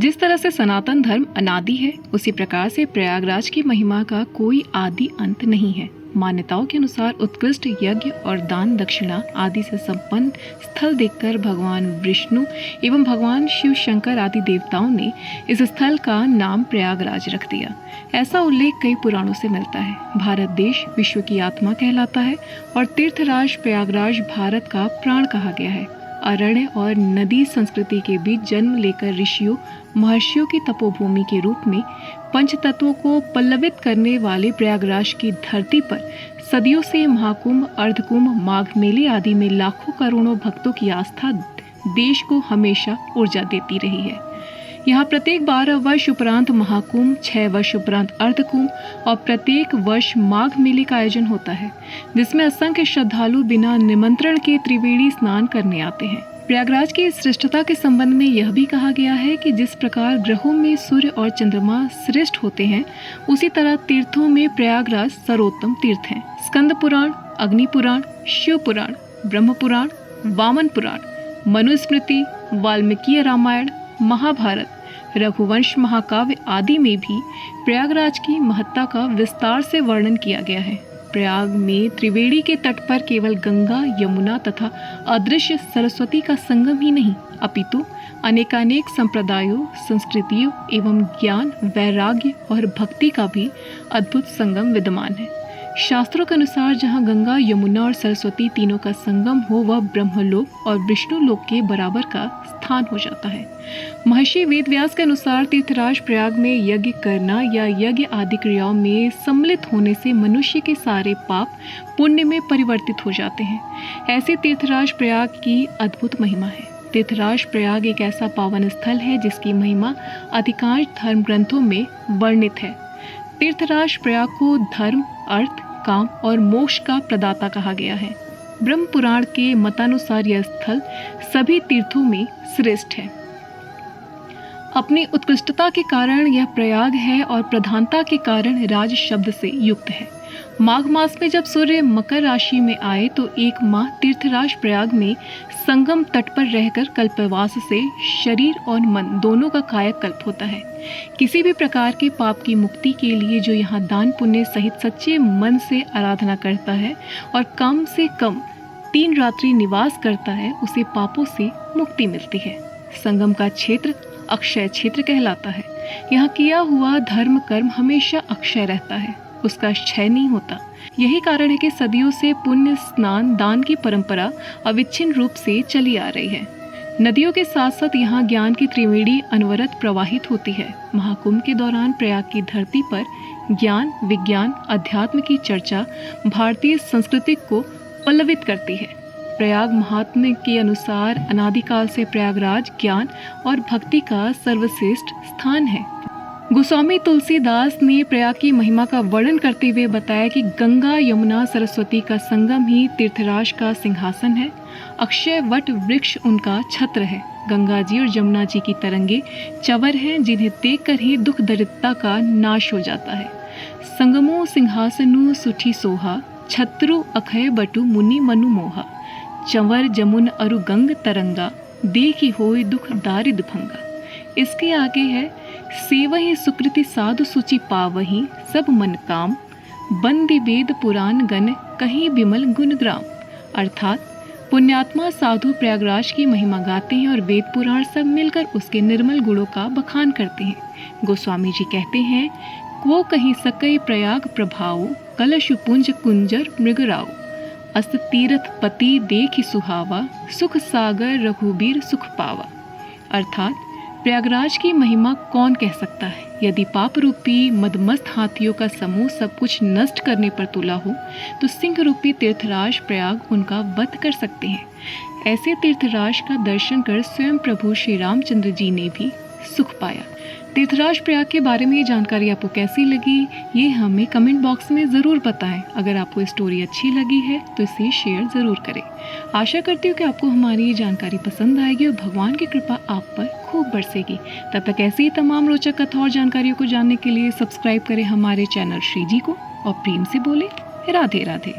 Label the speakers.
Speaker 1: जिस तरह से सनातन धर्म अनादि है, उसी प्रकार से प्रयागराज की महिमा का कोई आदि अंत नहीं है। मान्यताओं के अनुसार उत्कृष्ट यज्ञ और दान दक्षिणा आदि से संपन्न स्थल देखकर भगवान विष्णु एवं भगवान शिव शंकर आदि देवताओं ने इस स्थल का नाम प्रयागराज रख दिया। ऐसा उल्लेख कई पुराणों से मिलता है। भारत देश विश्व की आत्मा कहलाता है और तीर्थराज प्रयागराज भारत का प्राण कहा गया है। अरण्य और नदी संस्कृति के बीच जन्म लेकर ऋषियों महर्षियों की तपोभूमि के रूप में पंच तत्वों को पल्लवित करने वाले प्रयागराज की धरती पर सदियों से महाकुंभ, अर्धकुंभ, माघ मेले आदि में लाखों करोड़ों भक्तों की आस्था देश को हमेशा ऊर्जा देती रही है। यहाँ प्रत्येक 12 वर्ष उपरांत महाकुंभ, 6 वर्ष उपरांत अर्धकुंभ और प्रत्येक वर्ष माघ मेले का आयोजन होता है, जिसमें असंख्य श्रद्धालु बिना निमंत्रण के त्रिवेणी स्नान करने आते हैं। प्रयागराज की श्रेष्ठता के संबंध में यह भी कहा गया है कि जिस प्रकार ग्रहों में सूर्य और चंद्रमा श्रेष्ठ होते हैं, उसी तरह तीर्थों में प्रयागराज सर्वोत्तम तीर्थ है। स्कंद पुराण, अग्नि पुराण, शिव पुराण, ब्रह्म पुराण, वामन पुराण, मनुस्मृति, वाल्मीकि रामायण, महाभारत, रघुवंश महाकाव्य आदि में भी प्रयागराज की महत्ता का विस्तार से वर्णन किया गया है। प्रयाग में त्रिवेणी के तट पर केवल गंगा, यमुना तथा अदृश्य सरस्वती का संगम ही नहीं, अपितु अनेकानेक संप्रदायों, संस्कृतियों एवं ज्ञान, वैराग्य और भक्ति का भी अद्भुत संगम विद्यमान है। शास्त्रों के अनुसार जहाँ गंगा, यमुना और सरस्वती तीनों का संगम हो, वह ब्रह्मलोक और विष्णुलोक के बराबर का स्थान हो जाता है। महर्षि वेदव्यास के अनुसार तीर्थराज प्रयाग में यज्ञ करना या यज्ञ आदि क्रियाओं में सम्मिलित होने से मनुष्य के सारे पाप पुण्य में परिवर्तित हो जाते हैं। ऐसे तीर्थराज प्रयाग की अद्भुत महिमा है। तीर्थराज प्रयाग एक ऐसा पावन स्थल है जिसकी महिमा अधिकांश धर्म ग्रंथों में वर्णित है। तीर्थराज प्रयाग को धर्म, अर्थ, काम और मोक्ष का प्रदाता कहा गया है। ब्रह्म पुराण के मतानुसार यह स्थल सभी तीर्थों में श्रेष्ठ है। अपनी उत्कृष्टता के कारण यह प्रयाग है और प्रधानता के कारण राज शब्द से युक्त है। माघ मास में जब सूर्य मकर राशि में आए तो एक माह तीर्थराज प्रयाग में संगम तट पर रहकर कल्पवास से शरीर और मन दोनों का कायाकल्प होता है। किसी भी प्रकार के पाप की मुक्ति के लिए जो यहाँ दान पुण्य सहित सच्चे मन से आराधना करता है और कम से कम 3 रात्रि निवास करता है, उसे पापों से मुक्ति मिलती है। संगम का क्षेत्र अक्षय क्षेत्र कहलाता है। यहाँ किया हुआ धर्म कर्म हमेशा अक्षय रहता है, उसका क्षय नहीं होता। यही कारण है कि सदियों से पुण्य स्नान दान की परंपरा अविच्छिन्न रूप से चली आ रही है। नदियों के साथ साथ यहाँ ज्ञान की त्रिवेणी अनवरत प्रवाहित होती है। महाकुंभ के दौरान प्रयाग की धरती पर ज्ञान, विज्ञान, अध्यात्म की चर्चा भारतीय संस्कृति को पल्लवित करती है। प्रयाग महात्म्य के अनुसार अनादिकाल से प्रयागराज ज्ञान और भक्ति का सर्वश्रेष्ठ स्थान है। गोस्वामी तुलसीदास ने प्रयाग की महिमा का वर्णन करते हुए बताया कि गंगा, यमुना, सरस्वती का संगम ही तीर्थराज का सिंहासन है। अक्षय वट वृक्ष उनका छत्र है। गंगा जी और यमुना जी की तरंगे चंवर हैं, जिन्हें देखकर ही दुख दरिद्रता का नाश हो जाता है। संगमो सिंहासनु सुठी सोहा, छत्रु अक्षय बटु मुनि मनु मोहा, चंवर जमुन अरु गंग तरंगा, देखी होय दुख दारिद भंगा। इसके आगे है सेवहि सुकृति साधु सुचि पावहि, सब मन काम, बंदी वेद पुराण गण कहीं विमल गुणग्राम। अर्थात पुण्यात्मा साधु प्रयागराज की महिमा गाते हैं और वेद पुराण सब मिलकर उसके निर्मल गुणों का बखान करते हैं। गोस्वामी जी कहते हैं, वो कहीं सकई प्रयाग प्रभाव, कलश पुंज कुंजर मृगराव, अस्त तीर्थ पति देखि सुहावा, सुख सागर रघुबीर सुख पावा। अर्थात प्रयागराज की महिमा कौन कह सकता है। यदि पाप रूपी मदमस्त हाथियों का समूह सब कुछ नष्ट करने पर तुला हो, तो सिंह रूपी तीर्थराज प्रयाग उनका वध कर सकते हैं। ऐसे तीर्थराज का दर्शन कर स्वयं प्रभु श्री रामचंद्र जी ने भी सुख पाया। तीर्थराज प्रयाग के बारे में ये जानकारी आपको कैसी लगी, ये हमें कमेंट बॉक्स में ज़रूर बताएं। अगर आपको स्टोरी अच्छी लगी है तो इसे शेयर ज़रूर करें। आशा करती हूँ कि आपको हमारी ये जानकारी पसंद आएगी और भगवान की कृपा आप पर खूब बरसेगी। तब तक ऐसी ही तमाम रोचक कथा और जानकारियों को जानने के लिए सब्सक्राइब करें हमारे चैनल श्री जी को और प्रेम से बोले राधे राधे।